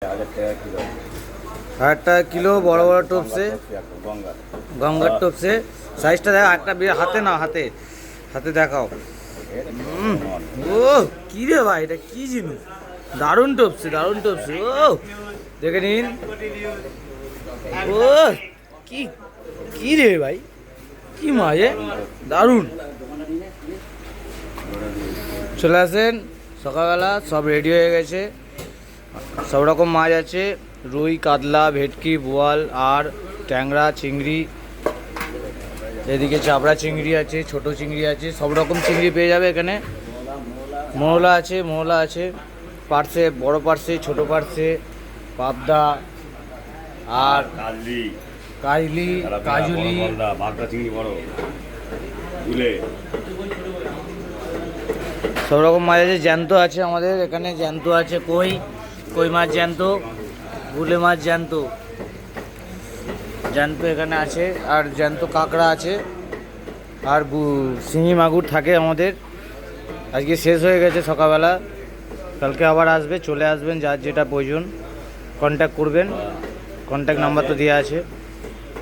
1,000 টাকা কিলো বড় বড় টপসে, গঙ্গার টপসে। সাইজটা দেখো, একটা হাতে না, হাতে হাতে দেখাও। ও কি রে ভাই, এটা কি জিনিস? দারুণ টপসে, দারুণ টপসে। ও দেখে নিন। ও কি কি রে ভাই, কি মাছ, দারুণ। চলে আসেন সকালবেলা, সব রেডি হয়ে গেছে। সব রকম মাছ আছে, রুই, কাতলা, ভেটকি, বোয়াল আর ট্যাংরা, চিংড়ি। এদিকে চাবড়া চিংড়ি আছে, ছোট চিংড়ি আছে, সব রকম চিংড়ি পেয়ে যাবে এখানে। মৌলা আছে, মৌলা আছে, পার্সে, বড় পার্সে, ছোট পার্সে, পাবদা আর কাজলি, কাজলি, সব রকম মাছ আছে। জ্যান্ত আছে আমাদের এখানে, জ্যান্ত আছে, কই, কই মাছ জ্যান্ত, গুলে মাছ জ্যান্ত, জ্যান্ত এখানে আছে। আর জ্যান্ত কাঁকড়া আছে, আর শিঙি মাগুর থাকে আমাদের। আজকে শেষ হয়ে গেছে সকালবেলা, কালকে আবার আসবে, চলে আসবেন, যার যেটা প্রয়োজন কন্ট্যাক্ট করবেন, কন্ট্যাক্ট নাম্বার তো দেওয়া আছে।